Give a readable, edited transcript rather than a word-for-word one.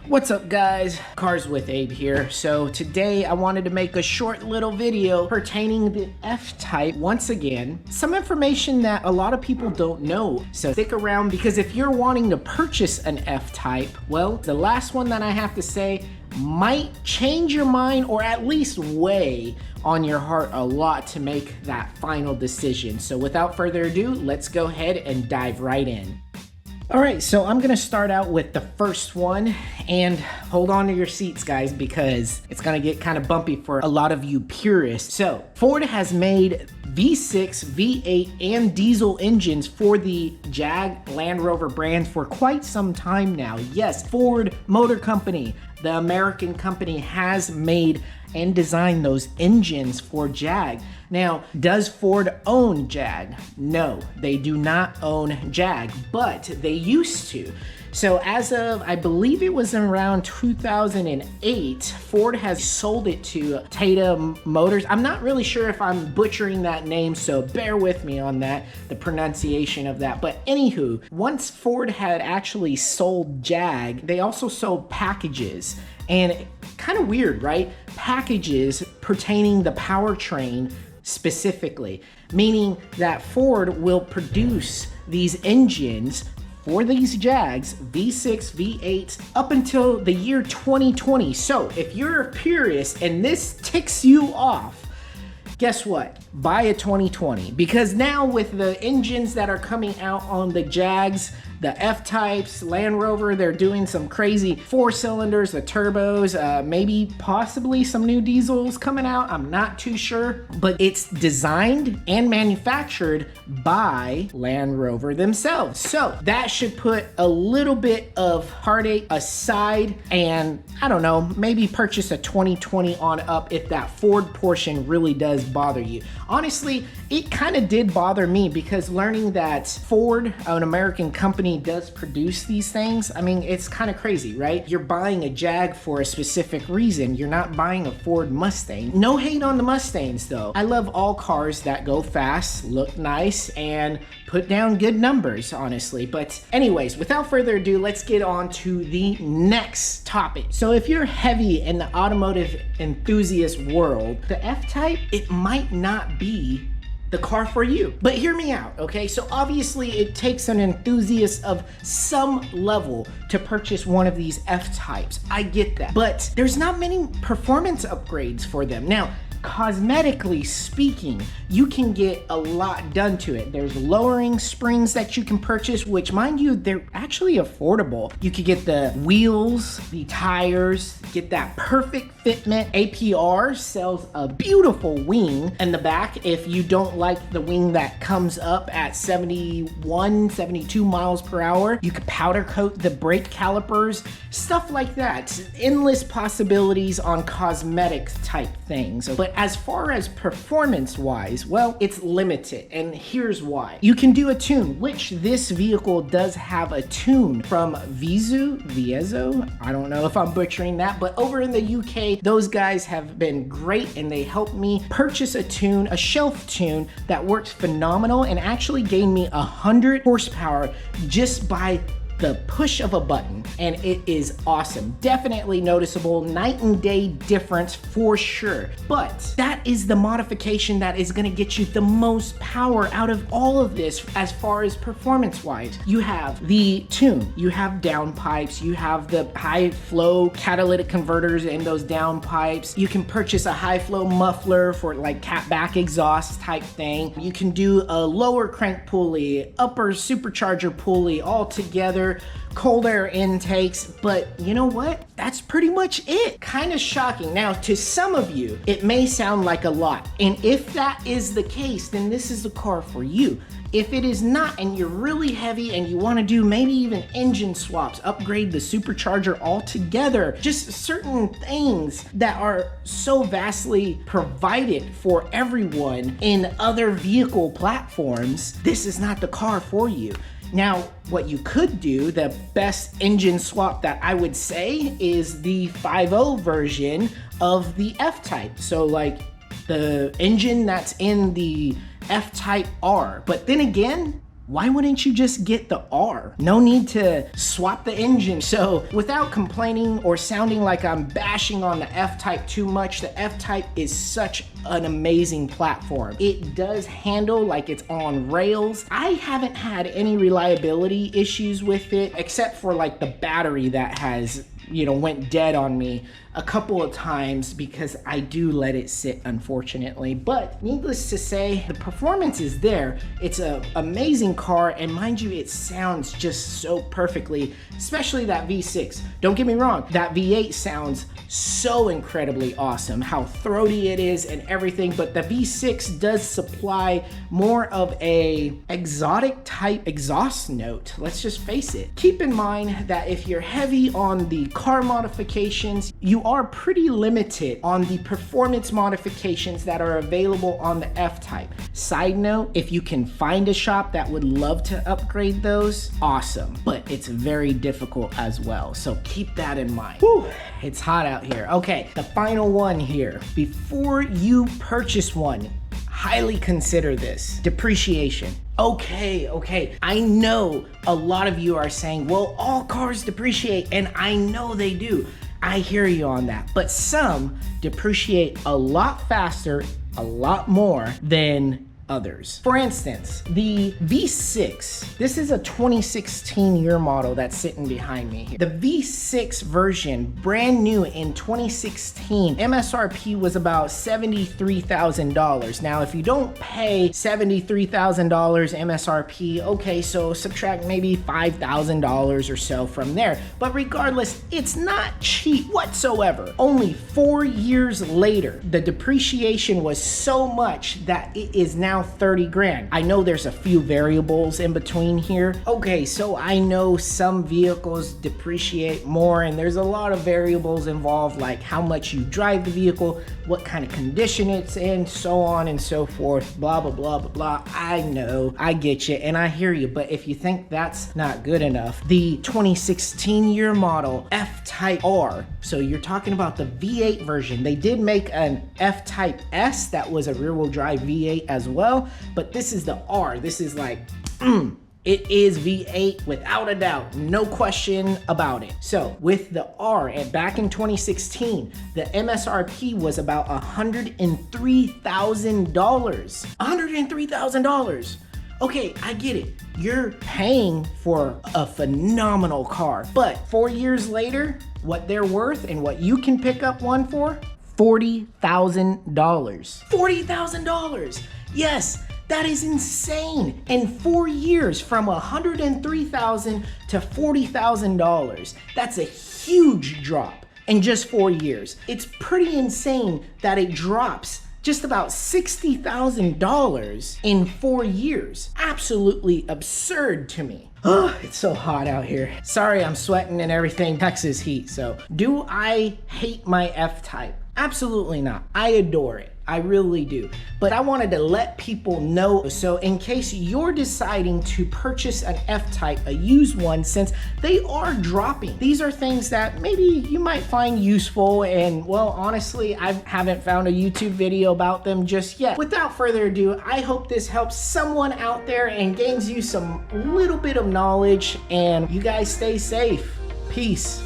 What's up guys, Cars with Abe here. So today I wanted to make a short little video pertaining to the F Type once again. Some information that a lot of people don't know. So stick around because if you're wanting to purchase an F Type, well, the last one that I have to say might change your mind or at least weigh on your heart a lot to make that final decision. So without further ado, let's go ahead and dive right in. All right, so I'm gonna start out with the first one, and hold on to your seats guys because it's gonna get kind of bumpy for a lot of you purists. So Ford has made V6, V8, and diesel engines for the Jag Land Rover brand for quite some time now. Yes, Ford Motor Company, the American company, has made and designed those engines for Jag. Now, does Ford own Jag? No, they do not own Jag, but they used to. So as of, I believe it was around 2008, Ford has sold it to Tata Motors. I'm not really sure if I'm butchering that name, so bear with me on that, the pronunciation of that. But anywho, once Ford had actually sold Jag, they also sold packages. And kind of weird, right? Packages pertaining the powertrain specifically, meaning that Ford will produce these engines for these Jags, V6, V8, up until the year 2020. So if you're a purist and this ticks you off, guess what? Buy a 2020, because now with the engines that are coming out on the Jags, the F Types, Land Rover, they're doing some crazy 4 cylinders, the turbos, maybe possibly some new diesels coming out. I'm not too sure, but it's designed and manufactured by Land Rover themselves. So that should put a little bit of heartache aside and, I don't know, maybe purchase a 2020 on up if that Ford portion really does bother you. Honestly, it kind of did bother me because learning that Ford, an American company, does produce these things, I mean, it's kind of crazy, right? You're buying a Jag for a specific reason. You're not buying a Ford Mustang. No hate on the Mustangs though. I love all cars that go fast, look nice, and put down good numbers, honestly. But anyways, without further ado, let's get on to the next topic. So if you're heavy in the automotive enthusiast world, the F Type, it might not be the car for you. But hear me out, okay? So obviously it takes an enthusiast of some level to purchase one of these F Types. I get that. But there's not many performance upgrades for them. Now, cosmetically speaking, you can get a lot done to it. There's lowering springs that you can purchase, which mind you, they're actually affordable. You could get the wheels, the tires, get that perfect fitment. APR sells a beautiful wing in the back if you don't like the wing that comes up at 71, 72 miles per hour. You could powder coat the brake calipers, stuff like that. Endless possibilities on cosmetic type things. But as far as performance wise, well, it's limited, and here's why. You can do a tune, which this vehicle does have a tune from Viezo, I don't know if I'm butchering that, but over in the UK, those guys have been great and they helped me purchase a tune, a shelf tune that works phenomenal and actually gained me 100 horsepower just by the push of a button, and it is awesome. Definitely noticeable, night and day difference for sure. But that is the modification that is gonna get you the most power out of all of this as far as performance wise. You have the tune, you have downpipes, you have the high flow catalytic converters in those downpipes. You can purchase a high flow muffler for like cat back exhaust type thing. You can do a lower crank pulley, upper supercharger pulley all together. Cold air intakes, but you know what? That's pretty much it. Kind of shocking. Now, to some of you, it may sound like a lot, and if that is the case, then this is the car for you. If it is not, and you're really heavy and you want to do maybe even engine swaps, upgrade the supercharger altogether, just certain things that are so vastly provided for everyone in other vehicle platforms, this is not the car for you. Now, what you could do, the best engine swap that I would say is the 5.0 version of the F Type. So like the engine that's in the F Type R. But then again, why wouldn't you just get the R? No need to swap the engine. So without complaining or sounding like I'm bashing on the F Type too much, the F Type is such an amazing platform. It does handle like it's on rails. I haven't had any reliability issues with it, except for like the battery that has, you know, went dead on me a couple of times because I do let it sit, unfortunately. But needless to say, the performance is there. It's an amazing car, and mind you, it sounds just so perfectly, especially that V6. Don't get me wrong, that V8 sounds so incredibly awesome, how throaty it is and everything, but the V6 does supply more of a exotic type exhaust note. Let's just face it. Keep in mind that if you're heavy on the car modifications, you are pretty limited on the performance modifications that are available on the F Type. Side note, if you can find a shop that would love to upgrade those, awesome, but it's very difficult as well, so keep that in mind. Whew, it's hot out here. Okay, the final one here. Before you purchase one, highly consider this: depreciation. Okay, I know a lot of you are saying, well, all cars depreciate, and I know they do. I hear you on that, but some depreciate a lot faster, a lot more than others. For instance, the V6, this is a 2016 year model that's sitting behind me here. The V6 version, brand new in 2016, MSRP was about $73,000. Now, if you don't pay $73,000 MSRP, okay, so subtract maybe $5,000 or so from there. But regardless, it's not cheap whatsoever. Only 4 years later, the depreciation was so much that it is now 30 grand. I know there's a few variables in between here. Okay, so I know some vehicles depreciate more, and there's a lot of variables involved, like how much you drive the vehicle, what kind of condition it's in, so on and so forth, blah, blah, blah, blah, blah. I know, I get you, and I hear you, but if you think that's not good enough, the 2016 year model F Type R, so you're talking about the V8 version. They did make an F Type S that was a rear-wheel drive V8 as well, but this is the R. This is like, it is V8 without a doubt, no question about it. So with the R, and back in 2016, the MSRP was about $103,000. $103,000. Okay, I get it. You're paying for a phenomenal car, but 4 years later, what they're worth and what you can pick up one for, $40,000. $40,000. Yes, that is insane. In 4 years, from $103,000 to $40,000. That's a huge drop in just 4 years. It's pretty insane that it drops just about $60,000 in 4 years. Absolutely absurd to me. Oh, it's so hot out here. Sorry, I'm sweating and everything. Texas heat. So, do I hate my F Type? Absolutely not. I adore it. I really do. But I wanted to let people know, so in case you're deciding to purchase an F Type, a used one, since they are dropping, these are things that maybe you might find useful, and well, honestly, I haven't found a YouTube video about them just yet. Without further ado, I hope this helps someone out there and gains you some little bit of knowledge, and you guys stay safe. Peace.